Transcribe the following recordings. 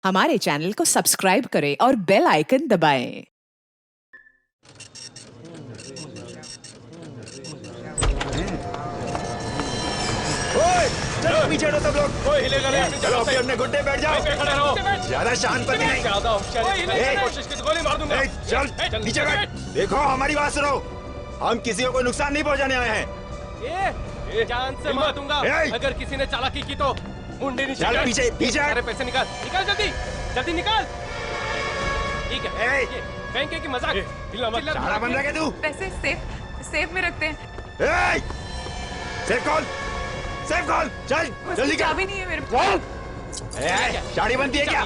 हमारे चैनल को सब्सक्राइब करें और बेल आइकन दबाएं। चलो पीछे हटो सब लोग। कोई हिलेगा नहीं। चलो अपने घुटने बैठ जाओ। खड़े रहो। ज्यादा शांति नहीं। ज्यादा होशियारी की कोशिश की तो गोली मार दूंगा। चल नीचे बैठ। देखो हमारी बात सुनो, हम किसी को कोई नुकसान नहीं पहुंचाने आए हैं। जान से मार दूंगा अगर किसी ने चालाकी की तो। मुंडी नीचे। चल पीछे पीछे। सारे पैसे निकाल निकाल जल्दी जल्दी निकाल। ठीक है बैंक की मजाक। सारा बंद रखे तू। पैसे सेफ में रखते हैं। सेफ कॉल चल जल्दी कर। चाबी नहीं है मेरे पास। गाड़ी बनती है क्या?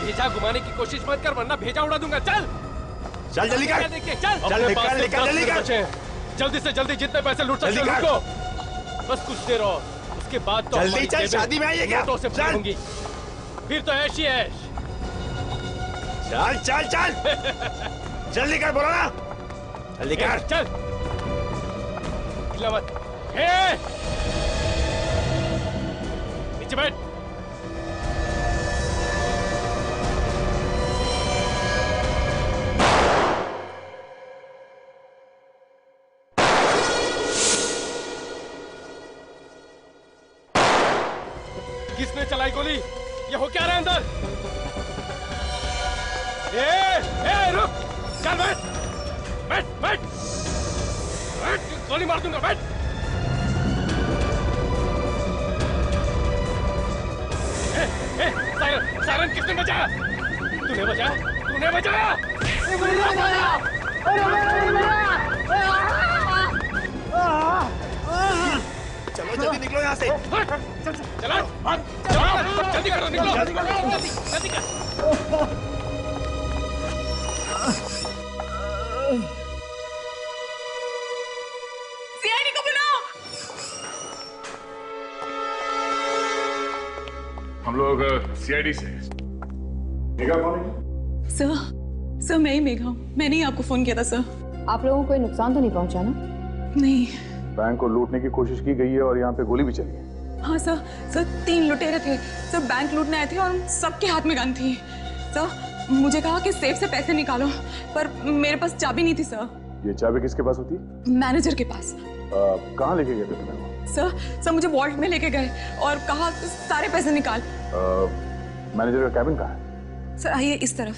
भेजा घुमाने की कोशिश मत कर वरना भेजा उड़ा दूंगा। चल जल्दी कर। चल निकल जल्दी कर। जल्दी से जल्दी जितने पैसे लूट सकते हो लूट लो। बस कुछ देर और उसके बाद तो जल्दी चल। शादी में आई है क्या? होंगी फिर तो ऐश ही ऐश। चल जल्दी कर। बोलो ना जल्दी कर। चल मत। नीचे बैठ। किसने चलाई गोली? ये हो क्या रहा है अंदर? रुक। चल बैठ। गोली मार दूंगा। बैठ। सायरन किसने बचाया? तूने बचाया। चलो जल्दी निकलो यहाँ से। चलो जल्दी करो। निकलो जल्दी कर। सीआईडी को बुलाओ। हम लोग सीआईडी से। मेघा कौन है? सर मैं ही मेघा हूँ। मैंने ही आपको फोन किया था सर। आप लोगों को कोई नुकसान तो नहीं पहुंचा ना? नहीं। बैंक को लूटने की कोशिश की गई है और यहाँ पे गोली भी चली है। हाँ सर 3 लुटेरे थे। सर बैंक लूटने आए थे और सबके हाथ में गन थी। सर मुझे कहा कि सेफ से पैसे निकालो पर मेरे पास चाबी नहीं थी सर। ये चाबी किसके पास होती है? मैनेजर के पास। कहाँ लेके गए थे तुम्हें? सर मुझे वॉल्ट में लेके गए और कहा सारे पैसे निकाल। मैनेजर का कैबिन कहाँ है? सर आइए इस तरफ।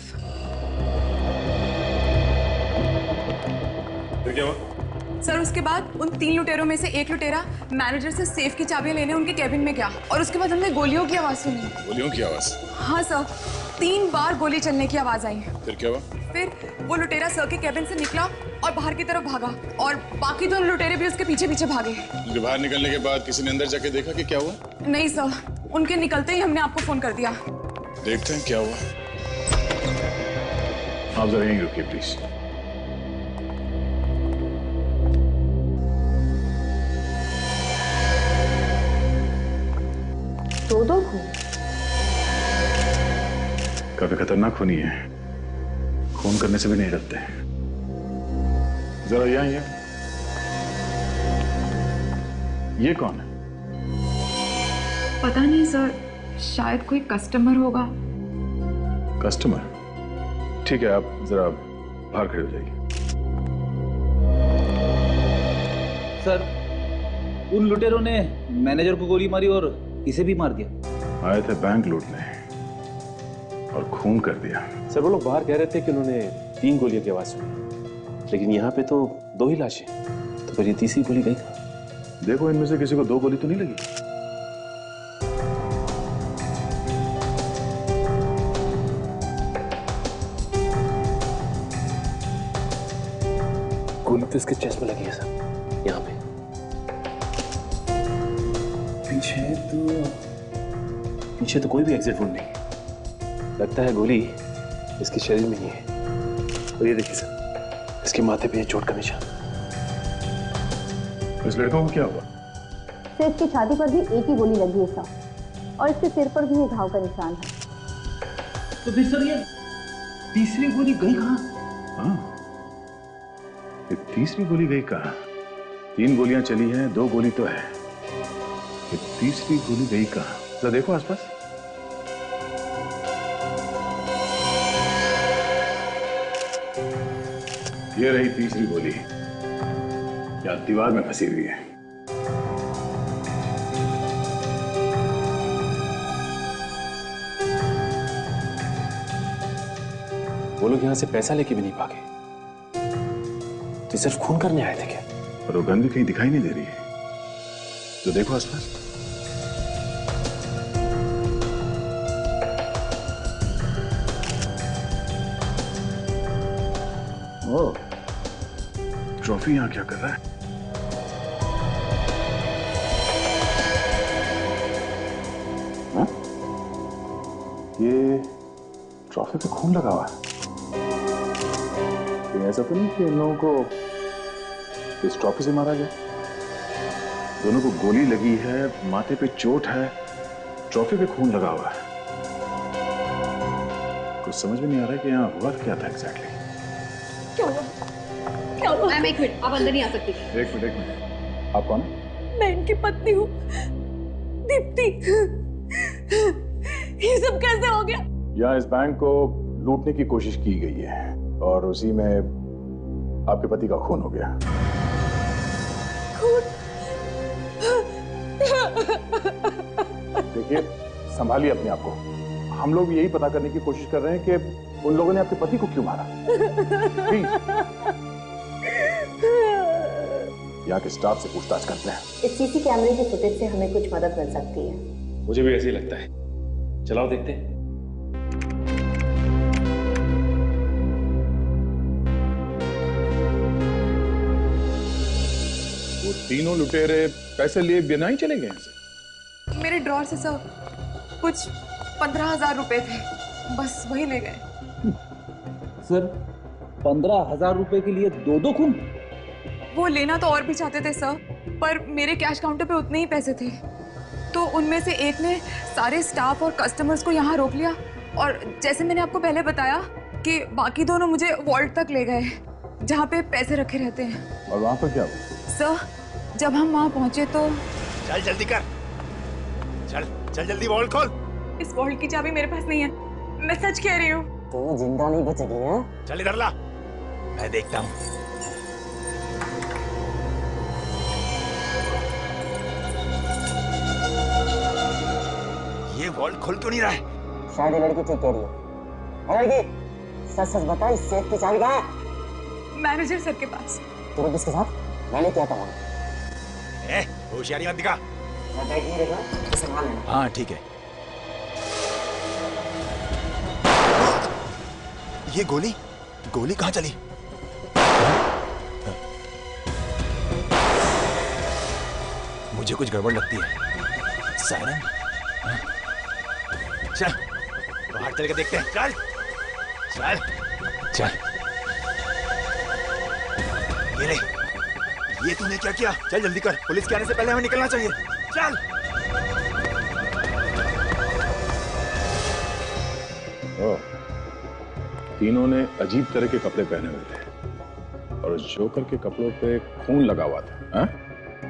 फिर क्या हुआ? सर उसके बाद उन 3 लुटेरों में से एक लुटेरा मैनेजर से सेफ की चाबियां लेने उनके कैबिन में गया और उसके बाद हमने गोलियों की आवाज सुनी। गोलियों की आवाज? हाँ सर 3 बार गोली चलने की आवाज आई। फिर क्या हुआ? फिर वो लुटेरा सर के कैबिन से निकला और बाहर की तरफ भागा और बाकी 2 लुटेरे भी उसके पीछे पीछे भागे। उनके बाहर निकलने के बाद किसी ने अंदर जाके देखा कि क्या हुआ? नहीं सर उनके निकलते ही हमने आपको फोन कर दिया। देखते हैं क्या हुआ। आप जरा यहीं रुकिए प्लीज। दो खून? काफी खतरनाक खूनी है। खून करने से भी नहीं डरते। जरा यहाँ ये कौन है? पता नहीं सर शायद कोई कस्टमर होगा। कस्टमर? ठीक है आप जरा बाहर खड़े हो जाइए। सर उन लुटेरों ने मैनेजर को गोली मारी और इसे भी मार दिया। आए थे बैंक लूटने और खून कर दिया। सर वो लोग बाहर कह रहे थे कि उन्होंने 3 गोलियों की आवाज सुनी लेकिन यहाँ पे तो 2 ही लाशें। तो फिर ये तीसरी गोली गई? देखो इनमें से किसी को 2 गोली तो नहीं लगी। गोली तो इसके चेस्ट में लगी है सर, यहाँ पे। पीछे तो कोई भी एग्जिट वुंड नहीं। लगता है गोली इसके शरीर में ही है। और ये देखिए सर इसके माथे पे चोट का निशान। इस लड़के को क्या हुआ? सिर की छाती पर भी एक ही गोली लगी है सर और इसके सिर पर भी एक घाव का निशान है। तो फिर सर ये तीसरी गोली गई कहाँ? हाँ ये तीसरी गोली गई कहाँ? 3 गोलियां चली हैं, 2 गोली तो है। ये तीसरी गोली गई कहाँ? जरा देखो आसपास। ये रही तीसरी गोली, या दीवार में फंसी हुई है। वो लोग यहां से पैसा लेके भी नहीं भागे, तो सिर्फ खून करने आए थे क्या? और वो गन भी कहीं दिखाई नहीं दे रही है, तो देखो आसपास। ओह, ट्रॉफी यहां क्या कर रहा है? हाँ? ये ट्रॉफी पे खून लगा हुआ है। ये ऐसा तो नहीं कि इन लोगों को इस ट्रॉफी से मारा गया? दोनों को गोली लगी है, माथे पे चोट है, ट्रॉफी पे खून लगा हुआ है। कुछ समझ में नहीं आ रहा है कि यहाँ हुआ क्या था एग्जैक्टली। क्या हुआ? क्या हुआ? मैम एक मिनट, आप अंदर नहीं आ सकती। एक मिनट, आप कौन? मैं इनकी पत्नी हूँ, दीप्ति। ये सब कैसे हो गया? यहाँ इस बैंक को लूटने की कोशिश की गई है और उसी में आपके पति का खून हो गया। देखिए, संभालिए अपने आप को। हम लोग यही पता करने की कोशिश कर रहे हैं कि उन लोगों ने आपके पति को क्यों मारा। प्लीज यहाँ के स्टाफ से पूछताछ करते हैं। इस सीसी कैमरे की फुटेज से हमें कुछ मदद मिल सकती है। मुझे भी ऐसे ही लगता है। चलाओ देखते हैं। वो तीनों लुटेरे पैसे लिए बिना ही चले गए यहाँ से। मेरे ड्रॉर से सर कुछ 15,000 रुपए थे, बस वही ले गए। सर 15,000 रुपए के लिए दो खून? वो लेना तो और भी चाहते थे सर, पर मेरे कैश काउंटर पे उतने ही पैसे थे, तो उनमें से एक ने सारे स्टाफ और कस्टमर्स को यहाँ रोक लिया, और जैसे मैंने आपको पहले बताया कि बाकी दोनों मुझे वॉल्ट तक ले गए जहाँ पे पैसे रखे रहते हैं। और वहां पर क्या हुआ? सर जब हम वहाँ पहुंचे तो चल जल्दी कर, चल चल जल्दी वॉल्ट खोल। इस वॉल्ट की चाबी मेरे पास नहीं है, मैं सच कह रही हूँ। तो जिंदा नहीं बचेगी है? चल इधर ला, मैं देखता हूँ। ये वॉल्ट खोल क्यों नहीं रहा है? शायद ये लड़की ठीक कह रही है। लड़की सच सच बता, इस सेफ की चाबी कहाँ है? मैनेजर सर के पास। तुरंत इसके साथ मैंने क्या था? होशियारी मत दिखा। हाँ ठीक है। ये गोली गोली कहाँ चली? मुझे कुछ गड़बड़ लगती है। सायरन? चल बाहर चल के देखते हैं। चल चल चल। ये ले, ये तूने क्या किया? चल जल्दी कर, पुलिस के आने से पहले हमें निकलना चाहिए। चल। तीनों ने अजीब तरह के कपड़े पहने हुए थे और उस जोकर के कपड़ों पे खून लगा हुआ था। हा?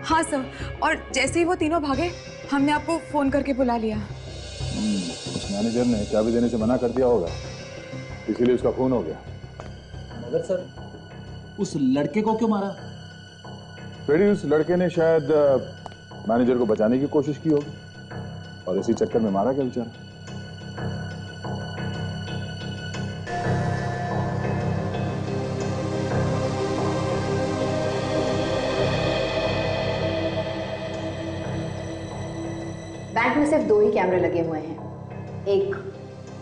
हाँ सर, और जैसे ही वो तीनों भागे हमने आपको फोन करके बुला लिया। उस मैनेजर ने चाबी देने से मना कर दिया होगा, इसीलिए उसका खून हो गया। मगर सर उस लड़के को क्यों मारा? फिर उस लड़के ने शायद मैनेजर को बचाने की कोशिश की होगी और इसी चक्कर में मारा गया बेचारा। बैंक में सिर्फ 2 ही कैमरे लगे हुए हैं, एक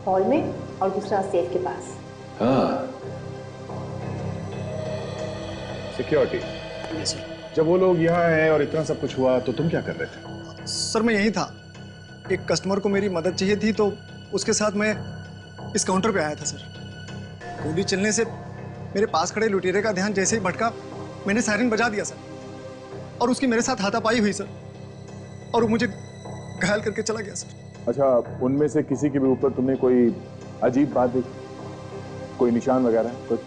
हॉल में और दूसरा सेफ के पास। हाँ, सिक्योरिटी। जब वो लोग यहाँ आए और इतना सब कुछ हुआ तो तुम क्या कर रहे थे? सर मैं यहीं था, एक कस्टमर को मेरी मदद चाहिए थी तो उसके साथ मैं इस काउंटर पे आया था सर। गोली चलने से मेरे पास खड़े लुटेरे का ध्यान जैसे ही भटका, मैंने सायरन बजा दिया सर, और उसकी मेरे साथ हाथापाई हुई सर, और वो मुझे घायल करके चला गया सर। अच्छा, उनमें से किसी के भी ऊपर तुमने कोई अजीब बात देखी, कोई निशान वगैरह कुछ?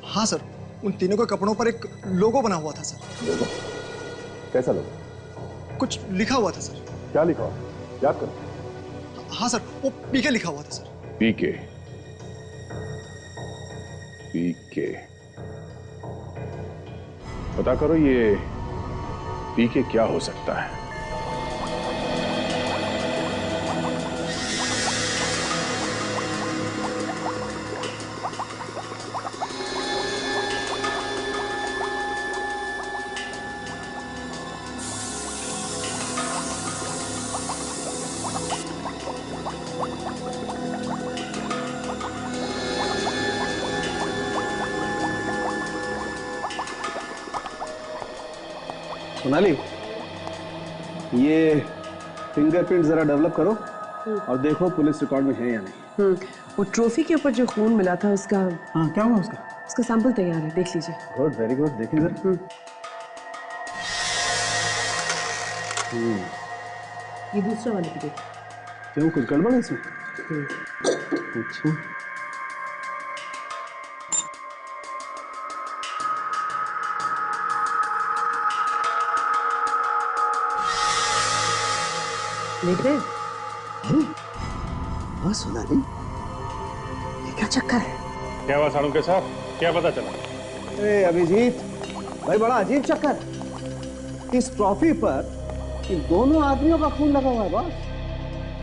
हाँ सर, उन तीनों के कपड़ों पर एक लोगो बना हुआ था सर। लोगो? कैसा लोगो? कुछ लिखा हुआ था सर। क्या लिखा हुआ? याद करो। हाँ सर, वो पीके लिखा हुआ था सर। पीके? पीके पता करो ये पी के क्या हो सकता है। सोनाली, ये फिंगरप्रिंट जरा डेवलप करो और देखो पुलिस रिकॉर्ड में है या नहीं। वो ट्रॉफी के ऊपर जो खून मिला था उसका, हाँ क्या हुआ उसका? उसका सैंपल तैयार है, देख लीजिए। गुड, वेरी गुड, देखिए जरा। ये दूसरा वाला भी देखिए। क्यों, कुछ गड़बड़ है इसमें? अच्छा, देख रहे हैं? हाँ सोनाली, ये क्या चक्कर है? क्या हुआ साड़ू के साथ, क्या पता चला? अरे अभिजीत भाई, बड़ा अजीब चक्कर। इस ट्रॉफी पर इन दोनों आदमियों का खून लगा हुआ है बॉस।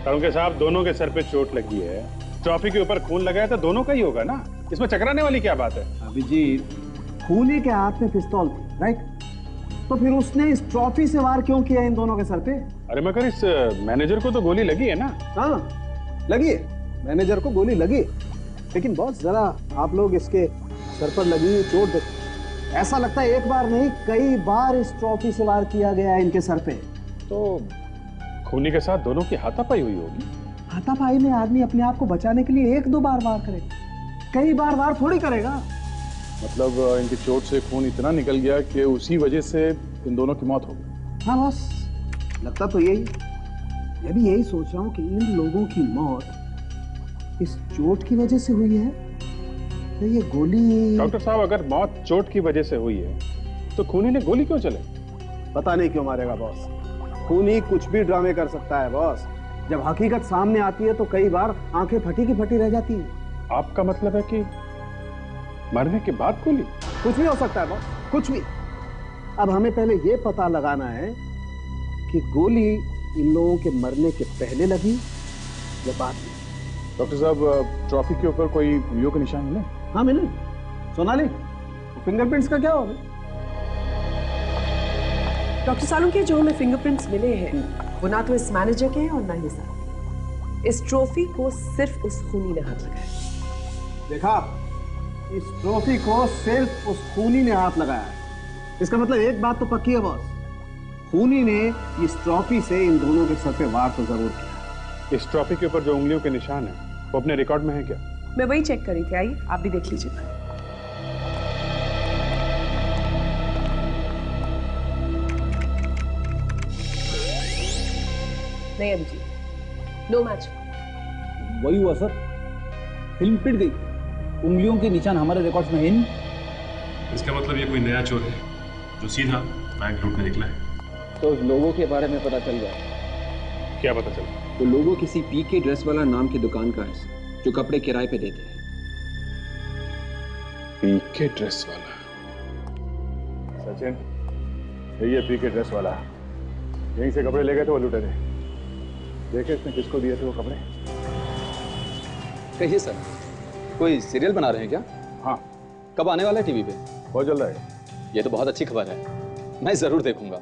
साड़ू के साहब, दोनों के सर पे चोट लगी है, ट्रॉफी के ऊपर खून लगा है तो दोनों का ही होगा ना, इसमें चकराने वाली क्या बात है? अभिजीत, खूनी के हाथ में पिस्तौल थी, राइट? तो फिर उसने इस ट्रॉफी से वार क्यों किया इन दोनों के सर पे? अरे मगर इस मैनेजर को तो गोली लगी है ना? हाँ लगी है, मैनेजर को गोली लगी, लेकिन बॉस जरा आप लोग इसके सर पर लगी हुई चोट देखो। ऐसा लगता है एक बार नहीं कई बार इस ट्रॉफी से वार किया गया है इनके सर पे। तो खूनी के साथ दोनों की हाथापाई हुई होगी। हाथापाई में आदमी अपने आप को बचाने के लिए एक दो बार वार करेगा, कई बार वार थोड़ी करेगा। मतलब इनकी चोट से खून इतना निकल गया कि उसी वजह से इन दोनों की मौत हो गई। हाँ बॉस, लगता तो यही। मैं भी यही सोच रहा हूँ कि इन लोगों की मौत इस चोट की वजह से हुई है, तो ये गोली। डॉक्टर साहब, अगर मौत चोट की वजह से हुई है तो खूनी ने गोली क्यों चलाई? पता नहीं क्यों मारेगा बॉस। खूनी कुछ भी ड्रामे कर सकता है बॉस। जब हकीकत सामने आती है तो कई बार आंखें फटी की फटी रह जाती हैं। आपका मतलब है कि मरने के बाद गोली? कुछ भी हो सकता है बॉस, कुछ भी। अब हमें पहले ये पता लगाना है कि गोली इन लोगों के मरने के पहले लगी या बाद में। डॉक्टर साहब, ट्रॉफी के ऊपर कोई उंगलियों के निशान मिले? हाँ मिले। सोनाली, फिंगरप्रिंट्स का क्या होगा? डॉक्टर सालू के जो हमें फिंगरप्रिंट्स मिले हैं वो ना तो इस मैनेजर के हैं और ना ही साहब। इस ट्रॉफी को सिर्फ उस खूनी ने हाथ लगाया। देखा, इस ट्रॉफी को सिर्फ उस खूनी ने हाथ लगाया है। इसका मतलब एक बात तो पक्की है बॉस, खूनी ने इस ट्रॉफी से इन दोनों के सर पे वार तो जरूर किया। इस ट्रॉफी के ऊपर जो उंगलियों के निशान है वो अपने रिकॉर्ड में है क्या? मैं वही चेक कर रही थी, आइए आप भी देख लीजिए। नहीं अभिजीत, नो मैच। वही हुआ सर, फिल्म पिट गई, उंगलियों के निशान हमारे रिकॉर्ड्स में है नहीं। इसका मतलब ये कोई नया चोर है जो सीधा बैंक लूटने निकला है। तो लोगों के बारे में पता चल गया। क्या पता चला? तो लोगों किसी पीके ड्रेस वाला नाम की दुकान का है जो कपड़े किराए पे देते हैं। पीके ड्रेस वाला? सचिन, यही है पीके ड्रेस वाला। यहीं से कपड़े ले गए थे वो लुटेरे। देखे इसने किसको दिए थे वो कपड़े? कहिए सर, कोई सीरियल बना रहे हैं क्या? हाँ। कब आने वाला है टीवी पे? बहुत जल्द आएगा। ये तो बहुत अच्छी खबर है, मैं जरूर देखूंगा।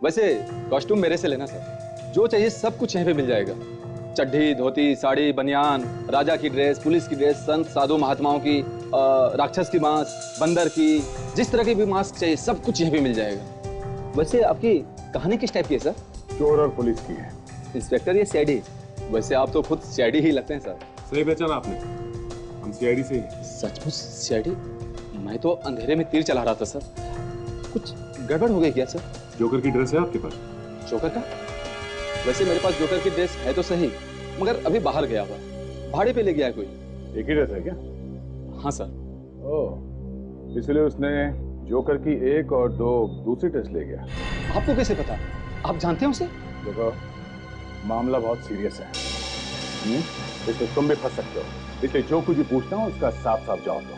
वैसे कॉस्ट्यूम मेरे से लेना सर, जो चाहिए सब कुछ यहीं पे मिल जाएगा। चड्ढी, धोती, साड़ी, बनियान, राजा की ड्रेस, पुलिस की ड्रेस, संत साधु महात्माओं की, राक्षस की मास्क, बंदर की, जिस तरह की भी मास्क चाहिए सब कुछ यहीं पे मिल जाएगा। वैसे आपकी कहानी किस टाइप की है सर? चोर और पुलिस की है। इंस्पेक्टर या सीआईडी? वैसे आप तो खुद सीआईडी ही लगते हैं सर। सही पहचाना आपने, हम सीआईडी से ही। सचमुच सीआईडी? मैं तो अंधेरे में तीर चला रहा था सर। कुछ गड़बड़ हो गई क्या सर? जोकर की ड्रेस है आपके पास? जोकर का? वैसे मेरे पास जोकर की ड्रेस है तो सही, मगर अभी बाहर गया हुआ, भाड़े पे ले गया है कोई। एक ही ड्रेस है क्या? हाँ सर। ओह, इसलिए उसने जोकर की एक और दो दूसरी ड्रेस ले गया। आपको कैसे पता? आप जानते हैं उसे? देखो, मामला बहुत सीरियस है, इसमें तुम भी फंस सकते हो, इसलिए जो कुछ भी पूछता हूँ उसका साफ साफ जवाब दो।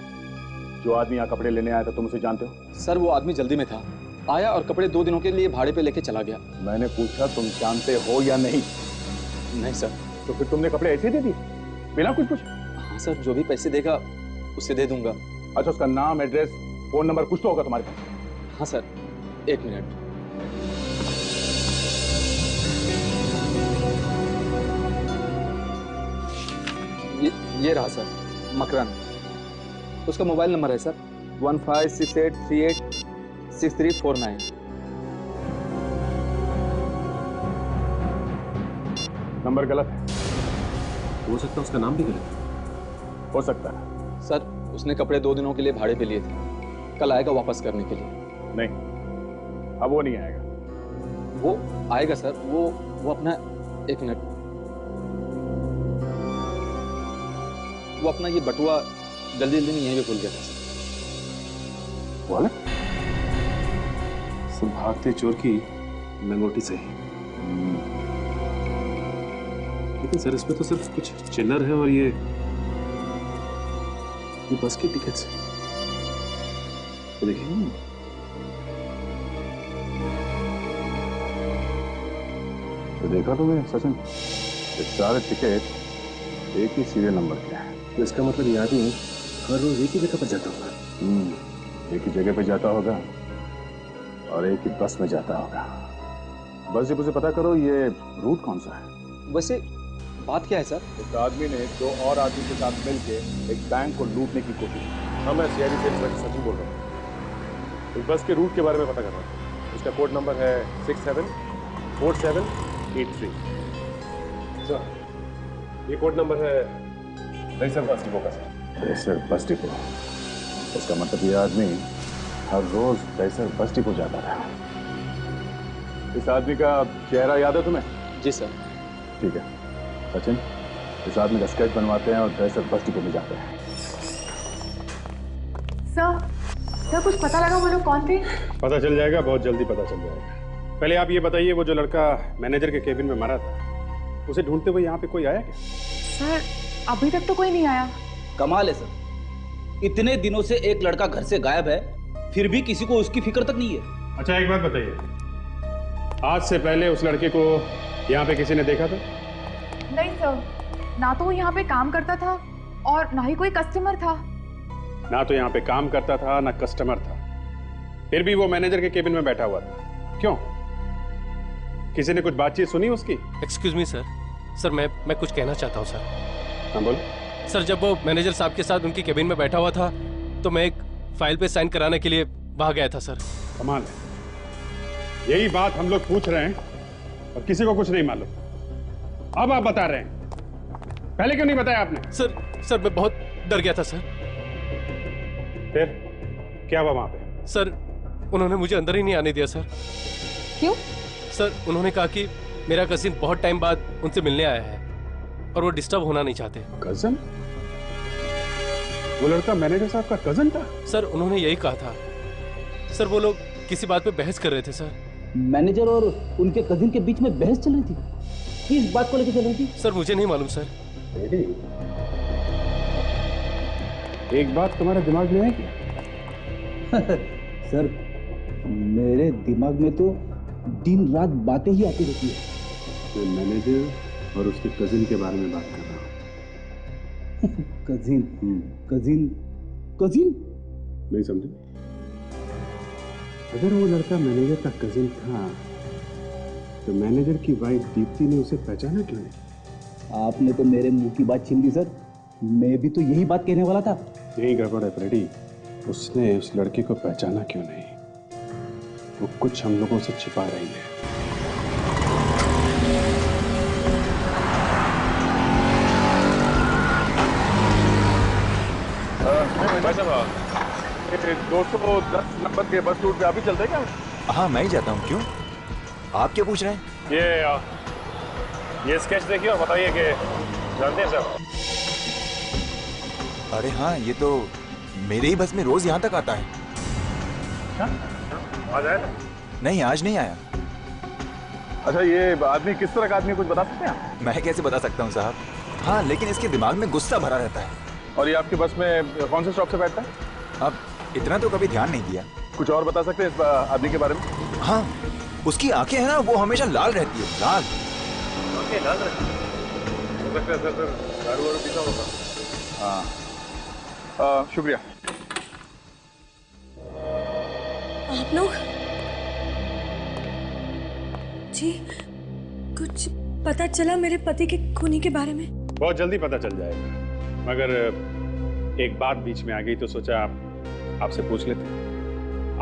जो आदमी यहाँ कपड़े लेने आया था तुम उसे जानते हो? सर वो आदमी जल्दी में था, आया और कपड़े 2 दिनों के लिए भाड़े पे लेके चला गया। मैंने पूछा तुम जानते हो या नहीं? नहीं सर। तो फिर तुमने कपड़े ऐसे ही दे दिए बिना कुछ? हाँ सर, जो भी पैसे देगा उसे दे दूंगा। अच्छा, उसका नाम, एड्रेस, फोन नंबर कुछ तो होगा तुम्हारे पास? हाँ सर, 1 मिनट। ये रहा सर, मकरन। उसका मोबाइल नंबर है सर 1568386349। नंबर गलत है। हो सकता है उसका नाम भी गलत है। हो सकता है। सर उसने कपड़े 2 दिनों के लिए भाड़े पे लिए थे, कल आएगा वापस करने के लिए। नहीं, अब वो नहीं आएगा। वो आएगा सर, वो अपना 1 मिनट, वो अपना ये बटुआ जल्दी में यहीं पे भूल गया था सर। सब भागते चोर की लंगोटी से ही। लेकिन सर इसमें तो सिर्फ कुछ चिल्लर है और ये बस की टिकट्स तो देखिए। तो देखा तुमने सचिन, ये सारे टिकट एक ही सीरियल नंबर के हैं। तो इसका मतलब ये आदमी हर रोज एक ही जगह पर जाता होगा। एक ही जगह पे जाता होगा और एक ही बस में जाता होगा। बस जब उसे पता करो ये रूट कौन सा है। वैसे बात क्या है सर? उस आदमी ने 2 और आदमी के साथ मिलकर एक बैंक को लूटने की कोशिश की। हाँ, मैं सीआईडी से इंस्पेक्टर सचिन बोल रहा हूँ। इस बस के रूट के बारे में पता कर रहा हूँ। इसका कोड नंबर है 674783। सर ये कोड नंबर है दहीसर बस डिपो का सर। दहीसर बस डिपो, उसका मतलब ये आदमी हर रोज दहीसर बस डिपो जाता था। इस आदमी का चेहरा याद है तुम्हें? जी सर। ठीक है सचिन, इस आदमी का स्केच बनवाते हैं और दहीसर बस डिपो में जाते हैं। सर कुछ पता लगा वो लोग कौन थे? पता चल जाएगा, बहुत जल्दी पता चल जाएगा। पहले आप ये बताइए, वो जो लड़का मैनेजर के केबिन में मरा था, उसे ढूंढते हुए यहाँ पे कोई आया क्या? सर अभी तक तो कोई नहीं आया। कमाल है सर, इतने दिनों से एक लड़का घर से गायब है, फिर भी किसी को उसकी फिक्र तक नहीं है। अच्छा एक बात बताइए, आज से पहले उस लड़के को यहाँ पे किसी ने देखा था? नहीं सर, ना तो वो यहाँ पे काम करता था और ना ही कोई कस्टमर था। ना तो यहाँ पे काम करता था ना कस्टमर था, फिर भी वो मैनेजर के केबिन में बैठा हुआ था। क्यों? किसी ने कुछ बातचीत सुनी उसकी? एक्सक्यूज मी सर, मैं कुछ कहना चाहता हूँ सर। हाँ बोलो। सर जब वो मैनेजर साहब के साथ उनकी केबिन में बैठा हुआ था तो मैं एक फाइल पे साइन कराने के लिए वहां गया था सर। कमाल है, यही बात हम लोग पूछ रहे हैं और किसी को कुछ नहीं मालूम। अब आप बता रहे हैं, पहले क्यों नहीं बताया आपने? सर मैं बहुत डर गया था सर। फिर क्या हुआ वहां पे? सर उन्होंने मुझे अंदर ही नहीं आने दिया सर। क्यों? सर उन्होंने कहा कि मेरा कजिन बहुत टाइम बाद उनसे मिलने आया है और वो डिस्टर्ब होना नहीं चाहते। कजन? वो लड़का मैनेजर साहब का कजन था? सर उन्होंने यही कहा था। सर वो लोग किसी बात पे बहस कर रहे थे सर। मैनेजर और उनके कजिन के बीच में बहस चल रही थी? किस बात को लेकर चल रही थी? सर मुझे नहीं मालूम सर। एक बात तुम्हारे दिमाग में है क्या? सर मेरे दिमाग में तो दिन रात बातें ही आती रहती है। मैं मैनेजर और उसके कजिन के बारे में बात कर रहा हूँ। कजिन नहीं समझे? अगर वो लड़का मैनेजर का कजिन था तो मैनेजर की वाइफ दीप्ति ने उसे पहचाना क्यों नहीं? आपने तो मेरे मुंह की बात छीन ली सर, मैं भी तो यही बात कहने वाला था। यही गड़बड़ है फ्रेडी, उसने उस लड़के को पहचाना क्यों नहीं? वो कुछ हम लोगों से छिपा रही है। भाई साहब, 210 नंबर के बस रूट पे अभी चलते क्या? हाँ मैं ही जाता हूँ। क्यों, आप क्या पूछ रहे हैं? ये स्केच देखिए और बताइए कि जानते हैं साहब? अरे हाँ, ये तो मेरे ही बस में रोज यहाँ तक आता है। आज आया था? नहीं, आज नहीं आया। अच्छा, ये आदमी किस तरह का आदमी, कुछ बता सकते हैं? मैं कैसे बता सकता हूँ साहब। हाँ, लेकिन इसके दिमाग में गुस्सा भरा रहता है। और ये आपकी बस में कौन से स्टॉप से बैठता है? अब इतना तो कभी ध्यान नहीं दिया। कुछ और बता सकते हैं इस आदमी के बारे में? हाँ, उसकी आंखें हैं ना, वो हमेशा लाल रहती है, लाल। आंखें लाल रहती है? हो सकता है सर दारू वारू पीता होगा। हाँ, शुक्रिया। आप लोग जी, कुछ पता चला मेरे पति के खूनी के बारे में? बहुत जल्दी पता चल जाएगा, मगर एक बात बीच में आ गई तो सोचा आपसे पूछ लेते।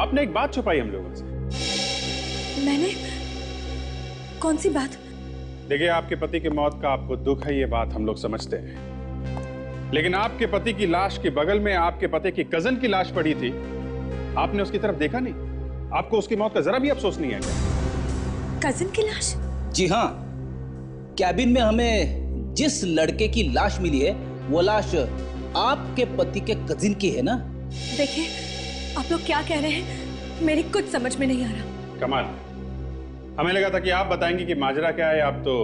आपने एक बात छुपाई हम लोगों से। मैंने? कौन सी बात? देखिए, आपके पति की मौत का आपको दुख है, ये बात हम लोग समझते हैं, लेकिन आपके पति की लाश के बगल में आपके पति की कजन की लाश पड़ी थी। आपने उसकी तरफ देखा नहीं? आपको उसकी मौत का जरा भी अफसोस नहीं है क्या? कजिन की लाश? जी हाँ, कैबिन में हमें जिस लड़के की लाश मिली है वो लाश आपके पति के कजिन की है ना? देखिए, आप लोग क्या कह रहे हैं, मेरी कुछ समझ में नहीं आ रहा। कमाल, हमें लगा था कि आप बताएंगे कि माजरा क्या है, आप तो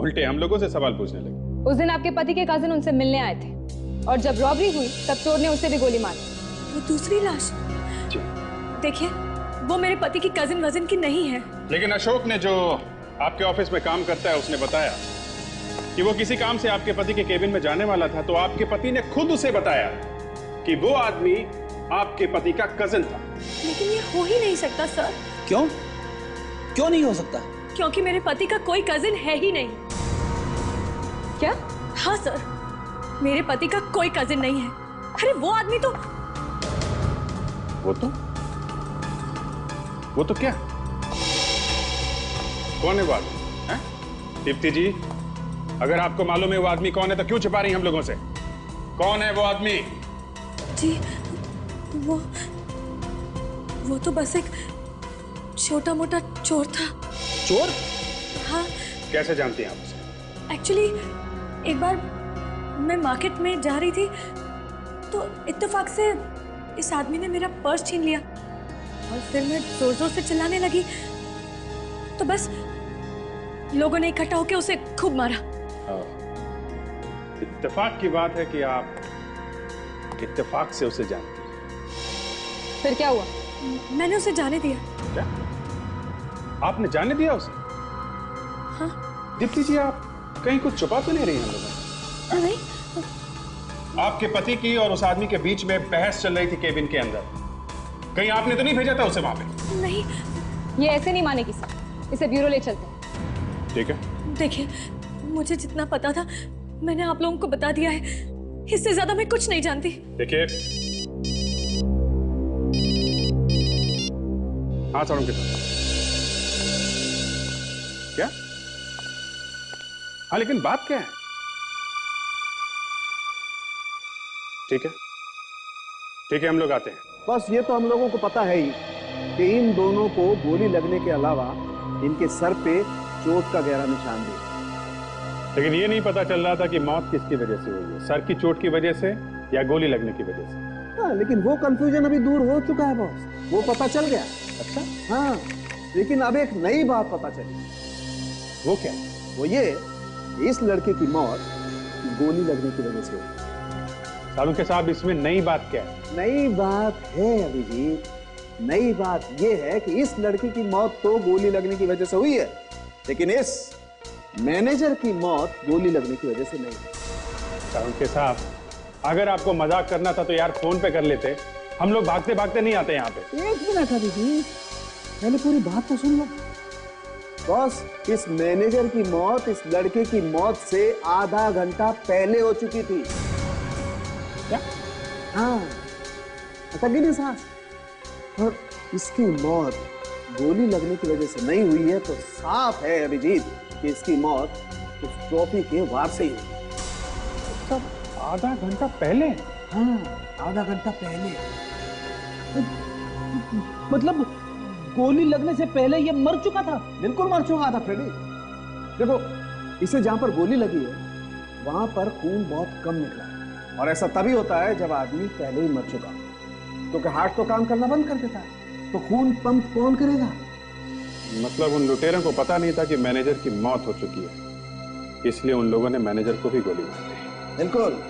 उल्टे हम लोगों से सवाल पूछने लगे। उस दिन आपके पति के कजिन उनसे मिलने आए थे और जब रॉबरी हुई तब चोर ने उसे भी गोली मारी। वो दूसरी लाश? देखिए, वो मेरे पति की कजिन वजिन की नहीं है। लेकिन अशोक ने, जो आपके ऑफिस में काम करता है, उसने बताया कि वो किसी काम से आपके पति के केबिन में जाने वाला था, तो आपके पति ने खुद उसे बताया कि वो आदमी आपके पति का कजिन था। लेकिन ये हो ही नहीं सकता सर। क्यों? क्यों नहीं हो सकता? क्योंकि मेरे पति का कोई कजिन है ही नहीं। क्या? हाँ सर, मेरे पति का कोई कजिन नहीं है। अरे वो आदमी तो वो तो क्या? कौन है वो आदमी? दीप्ति जी, अगर आपको मालूम है वो आदमी कौन है तो क्यों छुपा रही हम लोगों से? कौन है वो आदमी? जी, वो तो बस एक छोटा मोटा चोर था। चोर? हाँ। कैसे जानती हैं आप उसे? एक्चुअली एक बार मैं मार्केट में जा रही थी तो इत्तेफाक से इस आदमी ने मेरा पर्स छीन लिया और फिर मैं जोर जोर से चिल्लाने लगी तो बस लोगों ने इकट्ठा होकर उसे खूब मारा। इत्तेफाक की बात है कि आप इत्तेफाक से उसे जानती हैं। फिर क्या हुआ? मैंने उसे जाने दिया। क्या? आपने जाने दिया उसे? हाँ। दीप्ति जी, आप कहीं कुछ छुपा तो नहीं रही हम लोगों? नहीं। आपके पति की और उस आदमी के बीच में बहस चल रही थी केबिन के अंदर, कहीं आपने तो नहीं भेजा था उसे वहां पे? नहीं। ये ऐसे नहीं मानेगी सर, इसे ब्यूरो ले चलते हैं। ठीक है। देखिए, मुझे जितना पता था मैंने आप लोगों को बता दिया है, इससे ज्यादा मैं कुछ नहीं जानती। देखिए, हाँ सारुण के साथ क्या? हाँ, लेकिन बात क्या है? ठीक है, ठीक है, हम लोग आते हैं। बस ये तो हम लोगों को पता है ही कि इन दोनों को गोली लगने के अलावा इनके सर पे चोट का गहरा निशान भी। लेकिन ये नहीं पता चल रहा था कि मौत किसकी वजह से हुई है, सर की चोट की वजह से या गोली लगने की वजह से। हाँ, लेकिन वो कंफ्यूजन अभी दूर हो चुका है बॉस, वो पता चल गया। अच्छा? हाँ, लेकिन अब एक नई बात पता चली। वो क्या? वो ये, इस लड़के की मौत गोली लगने की वजह से हुई। सारुण के साहब, इसमें नई बात क्या है? नई बात है अभिजीत, नई बात यह है कि इस लड़की की मौत तो गोली लगने की वजह से हुई है, लेकिन इस मैनेजर की मौत गोली लगने की वजह से नहीं। सारुण के साहब, अगर आपको मजाक करना था तो यार फोन पे कर लेते, हम लोग भागते भागते नहीं आते यहाँ पे। एक मिनट अभिजीत, पहले पूरी बात तो सुन लो। बॉस, इस मैनेजर की मौत इस लड़के की मौत से आधा घंटा पहले हो चुकी थी। क्या? हाँ, अटकी नहीं सांस। और इसकी मौत गोली लगने की वजह से नहीं हुई है तो साफ है अभिजीत कि इसकी मौत उस ट्रॉफी के वार से ही हुई। सब आधा घंटा पहले? हाँ, आधा घंटा पहले। मतलब गोली लगने से पहले ये मर चुका था? बिल्कुल मर चुका था फ्रेडी। देखो, इसे जहां पर गोली लगी है वहां पर खून बहुत कम निकला, और ऐसा तभी होता है जब आदमी पहले ही मर चुका, क्योंकि हार्ट तो काम करना बंद कर देता है, तो खून पंप कौन करेगा? मतलब उन लुटेरों को पता नहीं था कि मैनेजर की मौत हो चुकी है, इसलिए उन लोगों ने मैनेजर को भी गोली मार दी। बिल्कुल,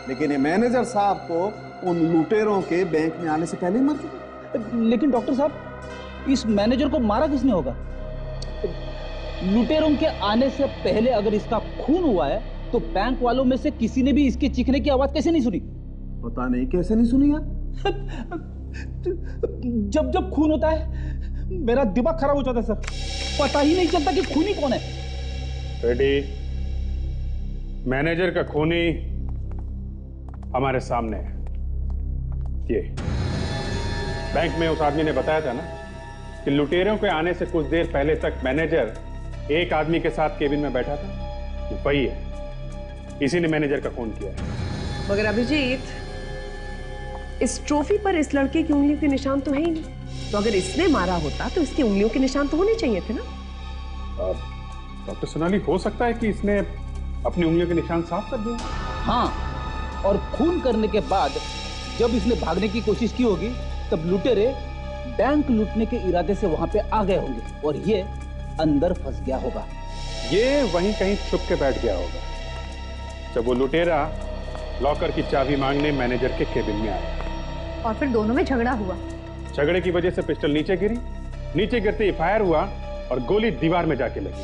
लेकिन ये मैनेजर साहब तो उन लुटेरों के बैंक में आने से पहले ही मर चुके। लेकिन डॉक्टर साहब, इस मैनेजर को मारा किसने होगा? लुटेरों के आने से पहले अगर इसका खून हुआ है तो बैंक वालों में से किसी ने भी इसके चीखने की आवाज कैसे नहीं सुनी? पता नहीं कैसे नहीं सुनी यार। जब जब खून होता है मेरा दिमाग खराब हो जाता है सर। पता ही नहीं चलता कि खूनी कौन है। रेडी, मैनेजर का खूनी हमारे सामने है। ये बैंक में उस आदमी ने बताया था ना कि लुटेरों के आने से कुछ देर पहले तक मैनेजर एक आदमी के साथ केबिन में बैठा था। ये वही है, इसी ने मैनेजर का खून किया है। मगर अभिजीत, इस ट्रॉफी पर इस लड़के की उंगलियों के निशान तो है ही नहीं, तो अगर इसने मारा होता तो इसकी उंगलियों के निशान तो होने चाहिए थे ना। डॉक्टर सोनाली, हो सकता है कि इसने अपनी उंगलियों के निशान साफ कर दिए। हाँ, और खून करने के बाद जब इसने भागने की कोशिश की होगी तब लुटेरे बैंक लूटने के इरादे से वहां पे आ गए होंगे और ये अंदर फंस गया होगा। ये वहीं कहीं छुप के बैठ गया होगा जब वो लुटेरा लॉकर की चाबी मांगने मैनेजर के केबिन में आया। और फिर दोनों में झगड़ा हुआ। झगड़े की वजह से पिस्टल नीचे गिरी, नीचे गिरते ही फायर हुआ और गोली दीवार में जाके लगी।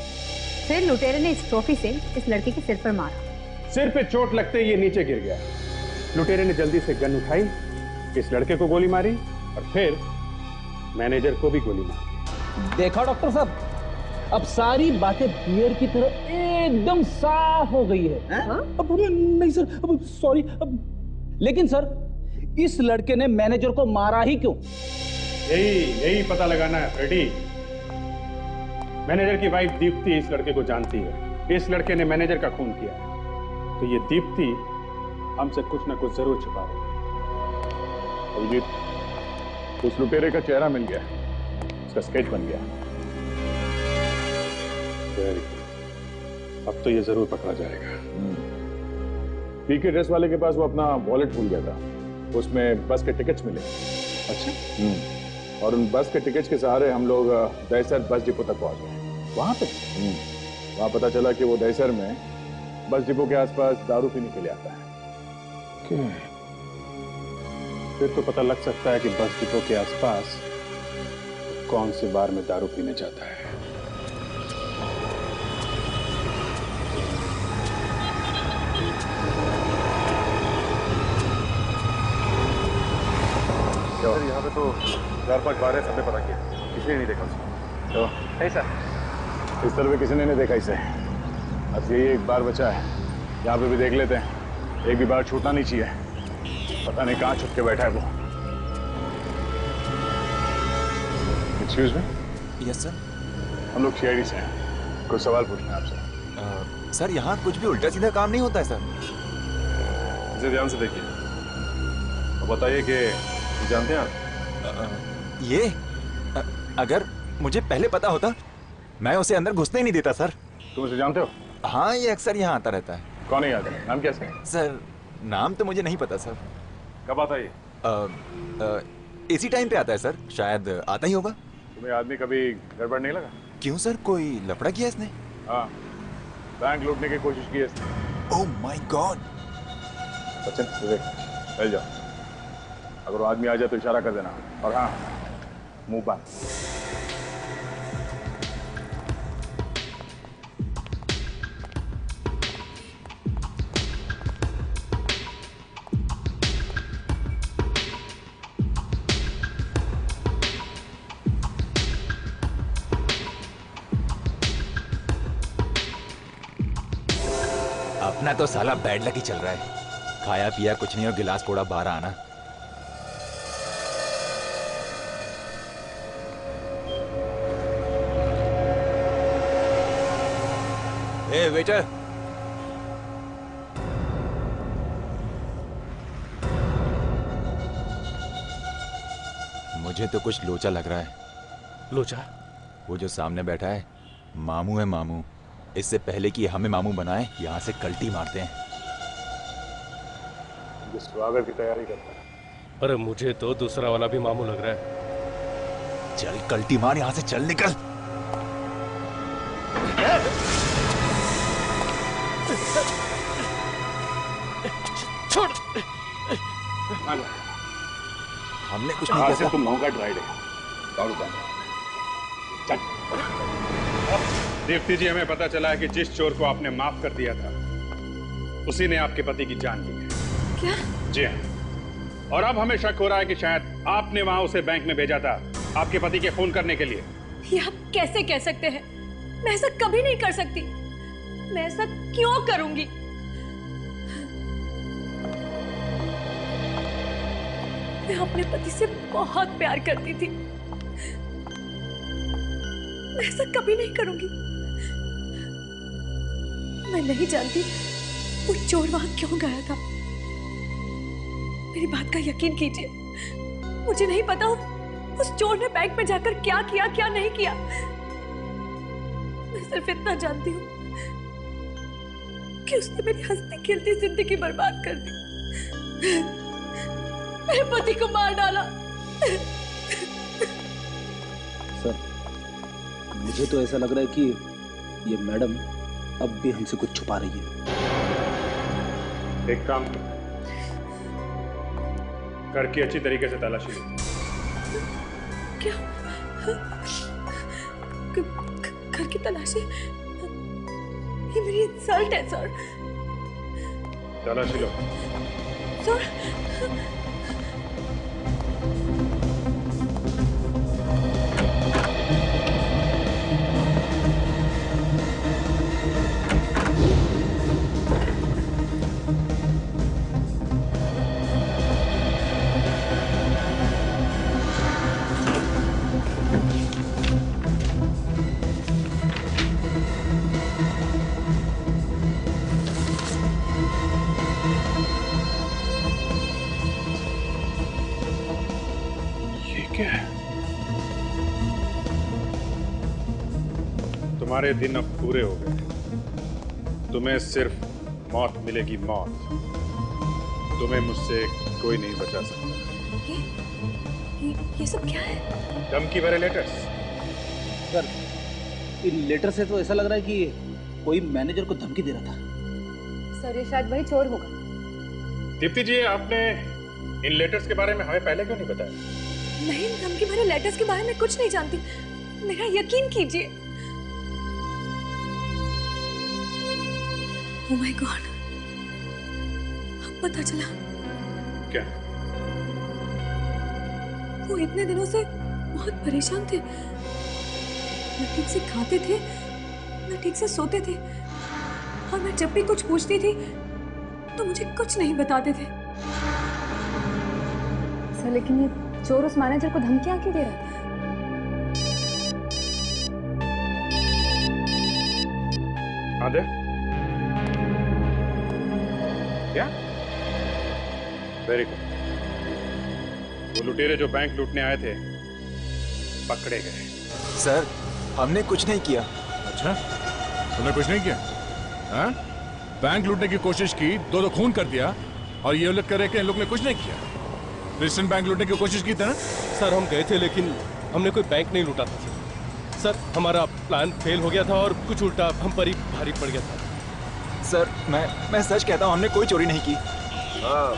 फिर लुटेरे ने इस ट्रॉफी से इस लड़के के सिर पर मारा। सिर पे चोट लगते ही ये नीचे गिर गया। लुटेरे ने जल्दी से गन उठाई, इस लड़के को गोली मारी और फिर मैनेजर को भी गोली मारी। देखा डॉक्टर साहब, अब सारी बातें बियर की तरह एकदम साफ हो गई है। अब नहीं सर, अब सॉरी। लेकिन सर, इस लड़के ने मैनेजर को मारा ही क्यों? यही पता लगाना है फ्रेडी। मैनेजर की वाइफ दीप्ति इस लड़के को जानती है। इस लड़के ने मैनेजर का खून किया है, तो ये दीप्ति हमसे कुछ ना कुछ जरूर छुपा रही है। अभिजीत, उस लुटेरे का चेहरा मिल गया, उसका स्केच बन गया। वेरी गुड, अब तो ये जरूर पकड़ा जाएगा। पीके ड्रेस वाले के पास वो अपना वॉलेट भूल गया था, उसमें बस के टिकट्स मिले। अच्छा। और उन बस के टिकट्स के सहारे हम लोग दहसर बस डिपो तक पहुंच गए। वहां पे वहां पता चला कि वो दहसर में बस डिपो के आसपास दारू पीने के लिए आता है। फिर तो पता लग सकता है कि बस डिपो के आसपास कौन से बार में दारू पीने जाता है। सर, यहाँ पे तो 4-5 बार है, सबने पता किया, किसी ने नहीं देखा उसको। तो नहीं सर, इस तरह भी किसी ने नहीं देखा इसे। बस यही एक बार बचा है, यहाँ पे भी देख लेते हैं। एक भी बार छूटना नहीं चाहिए। पता नहीं कहाँ छुप के बैठा है वो। Excuse me. Yes sir. हम लोग सीआईडी से हैं, कुछ सवाल पूछना है आपसे। सर, यहाँ कुछ भी उल्टा सीधा काम नहीं होता है सर। इसे ध्यान से देखिए और बताइए कि जानते हैं आप ये अगर मुझे पहले पता होता मैं उसे अंदर घुसने ही नहीं देता सर। तुम उसे जानते हो? हाँ, ये अक्सर यहाँ आता रहता है। कौन है यहाँ का? नाम क्या है? सर, नाम तो मुझे नहीं पता सर। कब आता है? इसी टाइम पे आता है सर, शायद आता ही होगा। तुम्हें आदमी कभी गड़बड़ नहीं लगा? क्यों सर, कोई लफड़ा किया इसने? हाँ, बैंक लूटने की कोशिश की है इसने। Oh my God. Sachin, Vivek, चल जाओ। अगर वो आदमी आ जाए तो इशारा कर देना। और हाँ, मुंह बंद। अपना तो साला बैड लक ही चल रहा है। खाया पिया कुछ नहीं और गिलास कोड़ा बाहर आना। ए वेटर, मुझे तो कुछ लोचा लग रहा है। लोचा? वो जो सामने बैठा है मामू है। मामू, इससे पहले कि हमें मामू बनाए यहाँ से कल्टी मारते हैं। स्वागत की तैयारी करता है। अरे मुझे तो दूसरा वाला भी मामू लग रहा है। चल कल्टी मार, यहाँ से चल निकल। छोड़। हमने कुछ नहीं आज किया से था। तुम लोगों का ड्राइड है। दौड़ो चल। दीप्ति जी, हमें पता चला है कि जिस चोर को आपने माफ कर दिया था उसी ने आपके पति की जान ली है। क्या? जी हाँ। और अब हमें शक हो रहा है कि शायद आपने वहां उसे बैंक में भेजा था आपके पति के खून करने के लिए। ये आप कैसे कह सकते हैं? मैं ऐसा कभी नहीं कर सकती। मैं ऐसा क्यों करूंगी? मैं अपने पति से बहुत प्यार करती थी। मैं ऐसा कभी नहीं करूंगी। मैं नहीं जानती वो चोर वहां क्यों गया था। मेरी बात का यकीन कीजिए, मुझे नहीं पता उस चोर ने बैंक में जाकर क्या किया क्या नहीं किया। मैं सिर्फ इतना जानती हूँ कि उसने मेरी हंसती खेलती जिंदगी बर्बाद कर दी। मेरे पति को मार डाला। सर, मुझे तो ऐसा लग रहा है कि ये मैडम अब भी हमसे कुछ छुपा रही है। एक काम करके अच्छी तरीके से तलाशी लो। क्या? घर की तलाशी? ये मेरी इंसल्ट है सर। तलाशी लो। सर, क्या है? तुम्हारे दिन अब पूरे हो गए। तुम्हें सिर्फ मौत मिलेगी, मौत। तुम्हें मुझसे कोई नहीं बचा सकता। ये सब क्या है? धमकी भरे लेटर्स। सर, इन लेटर से तो ऐसा लग रहा है कि कोई मैनेजर को धमकी दे रहा था। सर, ये शायद वही चोर होगा। दीप्ति जी, आपने इन लेटर्स के बारे में हमें पहले क्यों नहीं बताया? नहीं, धमकी भरे लेटर्स के बारे में कुछ नहीं जानती। मेरा यकीन कीजिए। ओह माय गॉड, अब पता चला। क्या? वो इतने दिनों से बहुत परेशान थे। न ठीक से खाते थे, न ठीक से सोते थे, और मैं जब भी कुछ पूछती थी तो मुझे कुछ नहीं बताते थे। सर, लेकिन ये चोर उस मैनेजर को धमकियां क्यों दे रहा था? आदे? क्या? Very good. वो लुटेरे जो बैंक लूटने आए थे पकड़े गए। सर, हमने कुछ नहीं किया। अच्छा, तुमने कुछ नहीं किया? हाँ? बैंक लूटने की कोशिश की, दो खून कर दिया, और ये लोग कह रहे कि इन लोग ने कुछ नहीं किया। क्रिश्चियन बैंक लूटने की कोशिश की थी ना? सर, हम गए थे लेकिन हमने कोई बैंक नहीं लूटा था सर। हमारा प्लान फेल हो गया था और कुछ उल्टा हम पर ही भारी पड़ गया था। सर, मैं सच कहता हूँ, हमने कोई चोरी नहीं की। हाँ,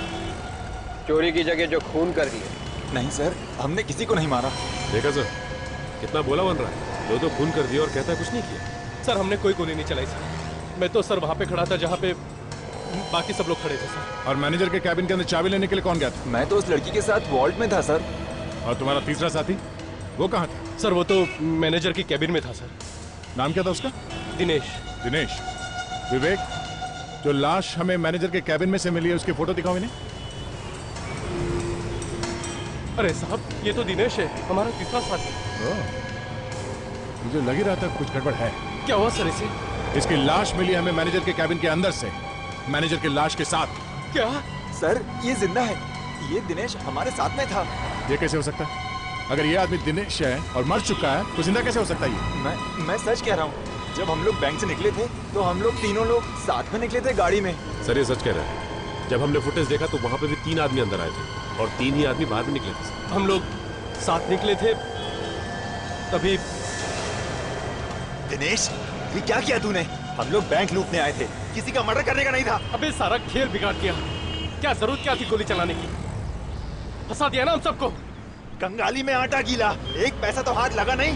चोरी की जगह जो खून कर दिए। नहीं सर, हमने किसी को नहीं मारा। देखा सर, कितना बोला बन रहा है। दो खून कर दिया और कहता है कुछ नहीं किया। सर, हमने कोई गोली नहीं चलाई सर। मैं तो सर वहाँ पे खड़ा था जहाँ पे बाकी सब लोग खड़े थे सर। और मैनेजर के कैबिन के अंदर चाबी लेने के लिए कौन गया था? मैं तो उस लड़की के साथ वॉल्ट में था सर। और तुम्हारा तीसरा साथी, वो कहाँ था? सर, वो तो मैनेजर की कैबिन में था सर। नाम क्या था उसका? दिनेश। दिनेश। विवेक, जो लाश हमें मैनेजर के कैबिन में से मिली है, उसकी फोटो दिखाओ इन्हें। अरे साहब, ये तो दिनेश है, हमारा तीसरा साथी। मुझे लग ही रहा था कुछ गड़बड़ है। क्या हुआ सर इसे? इसकी लाश मिली हमें मैनेजर के कैबिन के अंदर से, मैनेजर की लाश के साथ। क्या? सर, ये जिंदा है। ये दिनेश हमारे साथ में था। ये कैसे हो सकता है? अगर ये आदमी दिनेश है और मर चुका है तो जिंदा कैसे हो सकता है ये? मैं सच कह रहा हूँ। जब हम लोग बैंक से निकले थे तो हम लोग तीनों लोग साथ में निकले थे गाड़ी में। सर, ये सच कह रहे हैं। जब हमने फुटेज देखा तो वहाँ पे भी 3 आदमी अंदर आए थे और 3 ही आदमी बाहर भी निकले थे। हम लोग साथ निकले थे तभी। दिनेश, ये क्या किया तूने? हम लोग बैंक लूटने आए थे, किसी का मर्डर करने का नहीं था। अबे सारा खेल बिगाड़ दिया। क्या जरूरत क्या थी गोली चलाने की? फंसा दिया ना हम सबको। कंगाली में आटा गीला, एक पैसा तो हाथ लगा नहीं,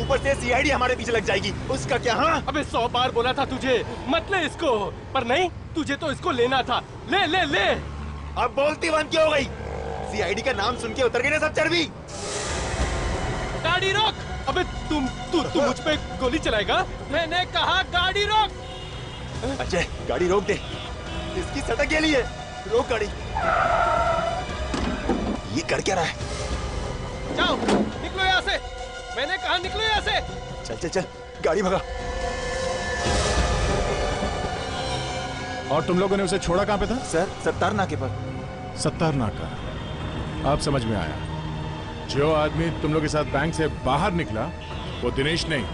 ऊपर से सीआईडी हमारे पीछे लग जाएगी, उसका क्या? हाँ अबे 100 बार बोला था तुझे मत ले इसको, पर नहीं, तुझे तो इसको लेना था। ले ले ले। अब बोलती बंद क्यों हो गई? सीआईडी का नाम सुन के उतर गई ना सब चर्बी। गाड़ी रोक। अबे तू मुझ पे गोली चलाएगा? मैंने कहा गाड़ी रोक। अजय गाड़ी रोक दे, इसकी सटक गेली है, रोक गाड़ी। ये कर क्या रहा है? जाओ निकलो यहाँ से, मैंने कहा निकलो यहाँ से। चल चल चल, गाड़ी भगा। और तुम लोगों ने उसे छोड़ा कहाँ पे था? सर सत्तार नाके पर। सत्तार नाका, अब समझ में आया। जो आदमी तुम लोग के साथ बैंक से बाहर निकला वो दिनेश नहीं,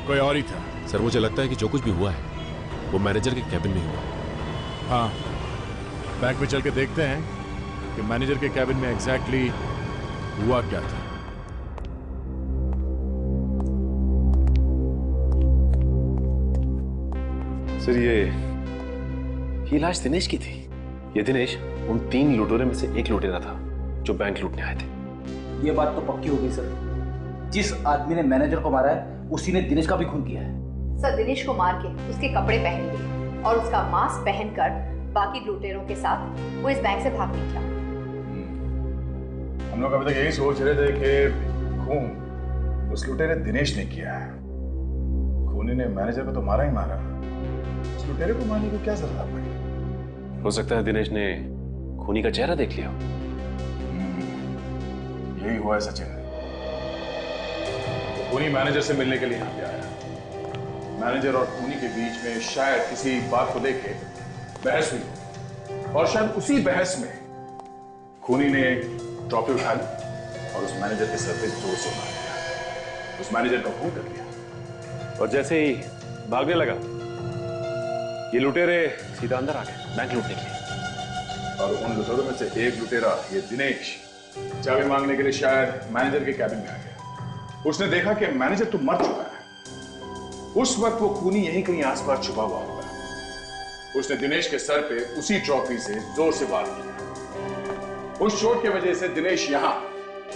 कोई और ही था। सर मुझे लगता है कि जो कुछ भी हुआ है वो मैनेजर के कैबिन में हुआ। हाँ, बैंक में चल के देखते हैं कि मैनेजर के कैबिन में एग्जैक्टली हुआ क्या था। सर ये लाश दिनेश की थी। ये दिनेश उन 3 लुटेरों में से एक लुटेरा था जो बैंक लूटने आए थे। ये बात तो पक्की हो गई सर। जिस आदमी ने मैनेजर को मारा है उसी ने दिनेश का भी खून किया है। सर दिनेश को मार के उसके कपड़े पहन लिए और उसका मास्क पहनकर बाकी लुटेरों के साथ वो इस बैंक से भाग निकला। हम लोग अभी तक यही सोच रहे थे कि खून उस लुटेरे दिनेश ने किया है। खूनी ने मैनेजर को तो मारा ही मारा, उस लुटेरे को मारने की क्या जरूरत पड़ी? हो सकता है दिनेश ने खूनी का चेहरा देख लिया। यही हुआ है सचिन। तो खूनी मैनेजर से मिलने के लिए यहाँ पे आया। मैनेजर और खूनी के बीच में शायद किसी बात को लेके बहस हुई और शायद उसी बहस में खूनी ने ट्रॉफी उठा ली और उस मैनेजर के सर पे जोर से मार दिया। उस मैनेजर का खून कर दिया और जैसे ही भागने लगा ये लुटेरे सीधा अंदर आ गए बैंक लूटने के लिए। और उन लुटेरों में से एक लुटेरा ये दिनेश चाबी मांगने के लिए शायद मैनेजर के कैबिन में आ गया। उसने देखा कि मैनेजर तो मर चुका है। उस वक्त वो खूनी यहीं कहीं आसपास छुपा हुआ होगा। उसने दिनेश के सर पे उसी ट्रॉफी से जोर से वार किया। उस चोट की वजह से दिनेश यहां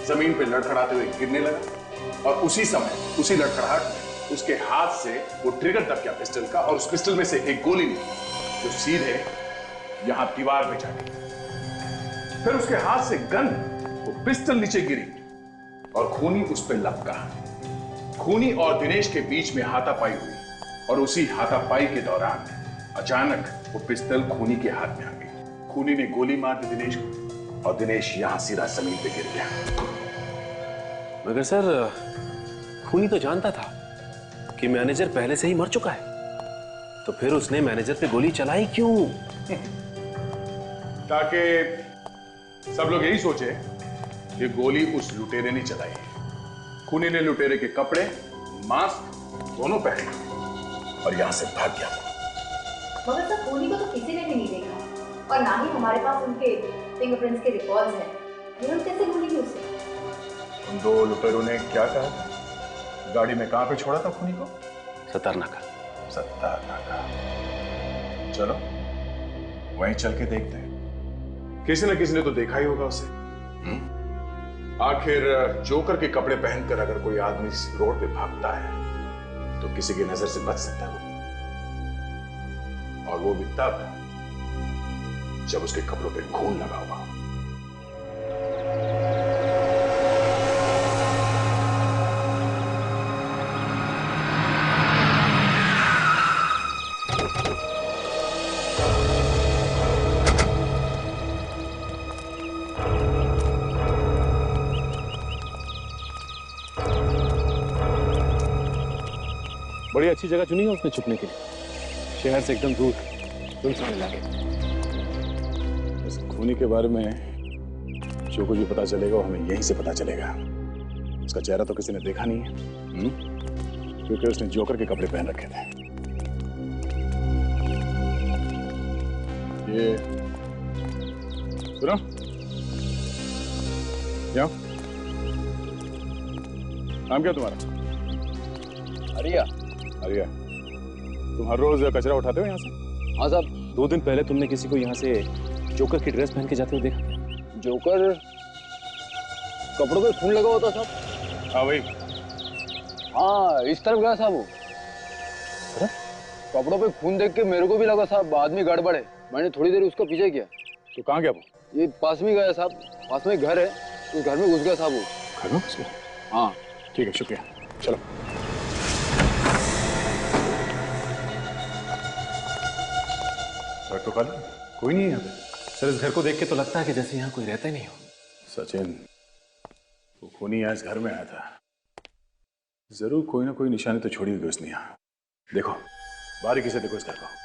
जमीन पे लड़खड़ाते हुए गिरने लगा और उसी समय उसी लड़खड़ाहट में उसके हाथ से वो ट्रिगर दब गया पिस्टल का और उस पिस्टल में से एक गोली निकली जो सीधे यहां दीवार पे जा गई। फिर उसके हाथ से गन वो पिस्टल नीचे गिरी और खूनी उस पर लपका। खूनी और दिनेश के बीच में हाथापाई हुई और उसी हाथापाई के दौरान अचानक वो पिस्टल खूनी के हाथ में आ गई। खूनी ने गोली मार दी दिनेश को और दिनेश यहां सीधा जमीन पे गिर गया। मगर सर खूनी तो जानता था कि मैनेजर पहले से ही मर चुका है, तो फिर उसने मैनेजर पे गोली चलाई क्यों? ताकि सब लोग यही सोचे कि गोली उस लुटेरे ने चलाई है। खूनी ने लुटेरे के कपड़े, मास्क दोनों पहने और यहां से भाग गया। मगर सर खूनी को तो किसी ने भी नहीं देखा और ना ही हमारे पास उनके फिंगरप्रिंट्स के रिकॉर्ड्स हैं। हम कैसे भूलेंगे उसे? उन 2 लुटेरों ने क्या कहा? गाड़ी में कहां पे छोड़ा था खूनी को? सत्तार नाका। सत्तार नाका। चलो वहीं चल के देखते हैं। किसी न किसी ने तो देखा ही होगा उसे। आखिर जोकर के कपड़े पहनकर अगर कोई आदमी रोड पे भागता है तो किसी की नजर से बच सकता है और वो भी तब जब उसके कपड़ों पे खून लगा हुआ। बड़ी अच्छी जगह चुनी है उसने छुपने के लिए, शहर से एकदम दूर, सुनसान इलाके। इस खूनी के बारे में जो कुछ भी पता चलेगा वो हमें यहीं से पता चलेगा। उसका चेहरा तो किसी ने देखा नहीं है, क्योंकि उसने जोकर के कपड़े पहन रखे थे। ये सुनो, जाओ। नाम क्या तुम्हारा? अरिया। अरिया, तुम हर रोज कचरा उठाते हो यहाँ से? हाँ साहब, 2 दिन पहले तुमने किसी को यहाँ से जोकर की ड्रेस पहन के जाते हुए देखा? जोकर कपड़ों पे खून लगा होता साहब। हाँ भाई, हाँ इस तरफ गया साहब वो। कपड़ों पे खून देख के मेरे को भी लगा साहब आदमी गड़बड़ है। मैंने थोड़ी देर उसका पीछे किया। तो कहाँ गया वो? ये पास में गया साहब, पास में घर है, उस घर में घुस गया साहब वो। घर में घुस गया? हाँ ठीक है, शुक्रिया, चलो। तो कोई नहीं है यहाँ पे। सर इस घर को देख के तो लगता है कि जैसे यहाँ कोई रहता ही नहीं हो। सचिन, वो खूनी आज घर में आया था, जरूर कोई ना कोई निशानी तो छोड़ी होगी उसने यहाँ। देखो, बारीकी से देखो इस घर को।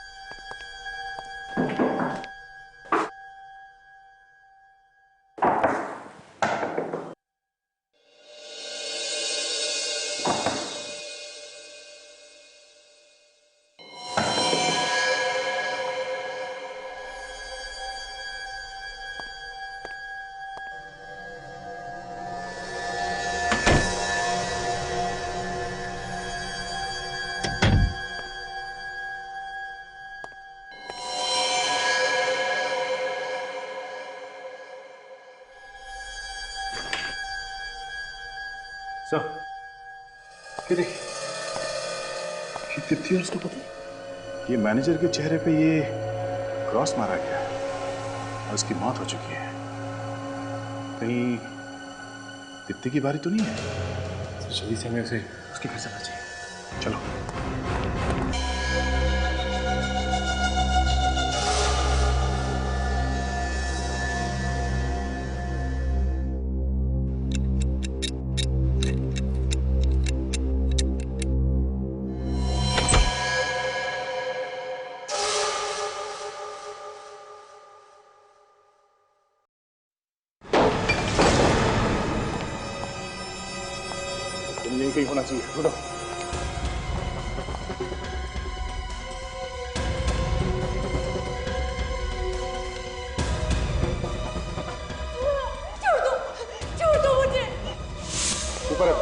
ये देखिए, ये तिथि और उसका पति, ये मैनेजर के चेहरे पे ये क्रॉस मारा गया है और उसकी मौत हो चुकी है। कहीं तिथि की बारी तो नहीं है? तो जल्दी से हमें उसे उसके घर जाना चाहिए। चलो। यही कहीं होना चाहिए। ढूंढो। छोड़ दो मुझे। ऊपर है।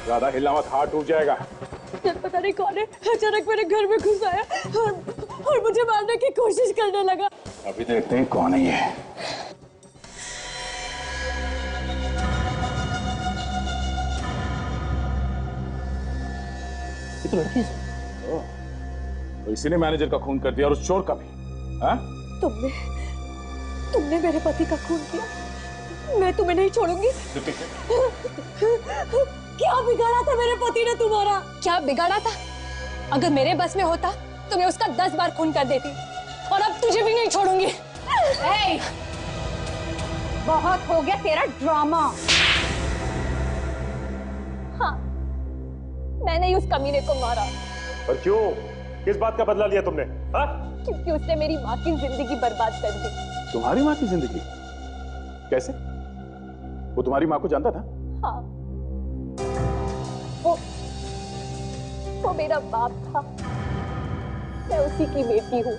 ज्यादा हिलना मत, हाथ टूट जाएगा। पता नहीं कौन है, अचानक मेरे घर में घुस आया और मुझे मारने की कोशिश करने लगा। अभी देखते हैं कौन है ये। तो लड़की है। तो इसी ने मैनेजर का खून कर दिया और उस चोर का भी। हाँ? तुमने मेरे पति का खून किया, मैं तुम्हें नहीं छोड़ूंगी। क्या बिगाड़ा था मेरे पति ने तुम्हारा? क्या बिगाड़ा था? अगर मेरे बस में होता तो मैं उसका 10 बार खून कर देती, और अब तुझे भी नहीं छोड़ूंगी। बहुत हो गया तेरा ड्रामा। हाँ, मैंने ही उस कमीने को मारा। पर क्यों? किस बात का बदला लिया तुमने? हाँ? क्योंकि उसने मेरी माँ की जिंदगी बर्बाद कर दी। तुम्हारी माँ की जिंदगी? कैसे? वो तुम्हारी माँ को जानता था? हाँ, वो मेरा बाप था, मैं उसी की बेटी हूँ।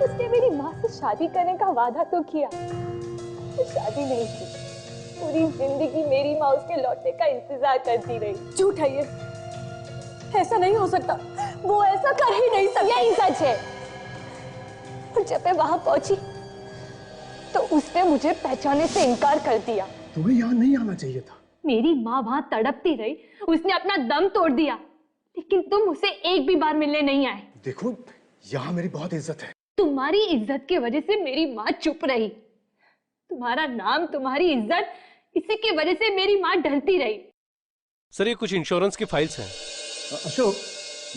उसने मेरी माँ से शादी करने का वादा तो किया, तो शादी नहीं की। पूरी जिंदगी मेरी माँ उसके लौटने का इंतजार करती रही। झूठ है ये, ऐसा नहीं हो सकता। वो ऐसा कर ही नहीं सकता। यही सच है। और जब मैं वहां पहुंची तो उसने मुझे पहचानने से इनकार कर दिया। तुम्हें यहाँ नहीं आना चाहिए था। मेरी माँ वहां तड़पती रही, उसने अपना दम तोड़ दिया, लेकिन तुम उसे एक भी बार मिलने नहीं आए। देखो, यहाँ मेरी बहुत इज्जत है। तुम्हारी इज्जत की वजह से मेरी माँ चुप रही। तुम्हारा नाम, तुम्हारी इज्जत, इसी की वजह से मेरी माँ डरती रही। सर, ये कुछ इंश्योरेंस की फाइल्स हैं। अशोक,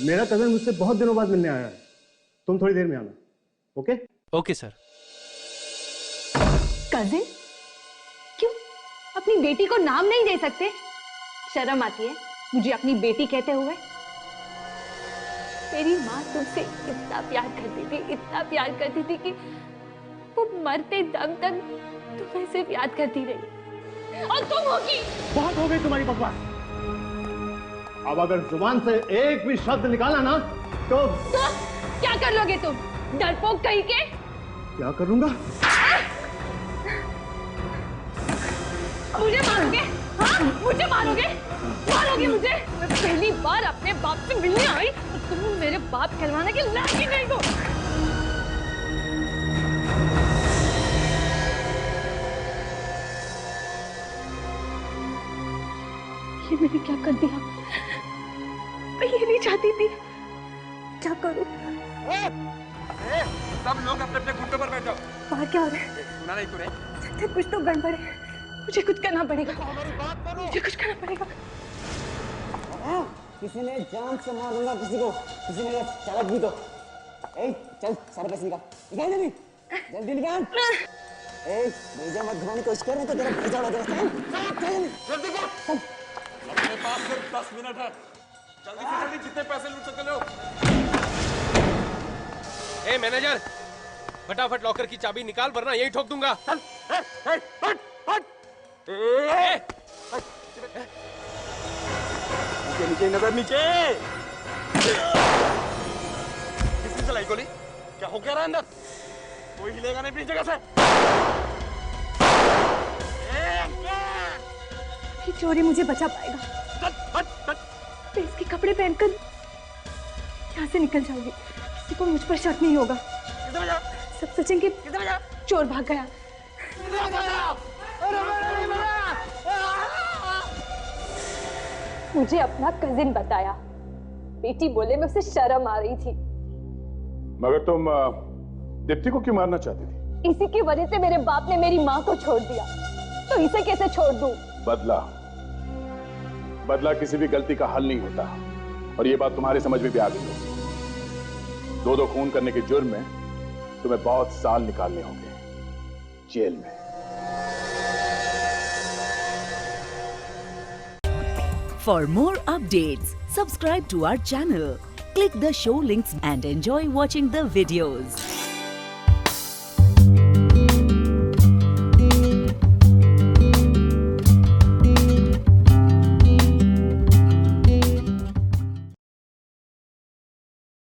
मेरा कजन मुझसे बहुत दिनों बाद मिलने आया है। तुम थोड़ी देर में आना। ओके? Okay sir. कजिन? क्यों? अपनी बेटी को नाम नहीं दे सकते? शर्म आती है मुझे अपनी बेटी कहते हुए? मेरी माँ तुमसे इतना प्यार करती थी, इतना प्यार करती थी कि वो मरते दम तक तुम्हें सिर्फ याद करती रही। और तुम होगी। बहुत हो गई तुम्हारी बकवास। अब अगर जुबान से एक भी शब्द निकाला ना तो क्या कर लोगे तुम? डरपोक कहीं के? क्या करूंगा? मुझे मारोगे? हाँ, मुझे मारोगे? मारोगे मुझे? मैं पहली बार अपने बाप से मिलने आई और तुम मेरे बाप कहलवाने के लायक ही नहीं हो। ये मैंने क्या कर दिया? मैं ये नहीं चाहती थी। क्या करूं? सब लोग अपने अपने घुटनों पर बैठ जाओ। बाहर क्या हो रहा है? सुना नहीं तूने? जगदीप, कुछ तो गड़बड़ है। मुझे कुछ करना पड़ेगा। मुझे कुछ करना पड़ेगा। किसी ने जान से मार दूंगा किसी को, किसी ने चालक भी तो। ए, चल सारे पैसे निकाल, निकाल जल्दी, जल्दी निकाल। ए, भेजा मत घुमाने की कोशिश कर, नहीं तो तेरा भेजा उड़ा देगा। चल, जल्दी कर। अपने पास सिर्फ 10 मिनट है। जल्दी से जल्दी जितने पैसे लूट सकते हो। ए मैनेजर, फटाफट लॉकर की चाबी निकाल वरना यही ठोक दूंगा। नीचे नीचे नजर नीचे। किसने चलाई गोली? क्या हो क्या रहा है अंदर? कोई हिलेगा नहीं अपनी जगह से। ये चोरी मुझे बचा पाएगा। मैं इसके कपड़े पहनकर यहाँ से निकल जाऊंगी। किसी को मुझ पर शक नहीं होगा। सब सोचेंगे चोर भाग गया। मुझे अपना कजिन बताया। बेटी बोले में उसे शर्म आ रही थी। मगर तुम दीप्ति को क्यों मारना चाहती थी? इसी की वजह से मेरे बाप ने मेरी माँ को छोड़ दिया, तो इसे कैसे छोड़ दूं? बदला किसी भी गलती का हल नहीं होता, और ये बात तुम्हारी समझ में भी आ गई होगी। दो खून करने के जुर्म में तुम्हें बहुत साल निकालने होंगे जेल में। For more updates, subscribe to our channel, click the show links and enjoy watching the videos.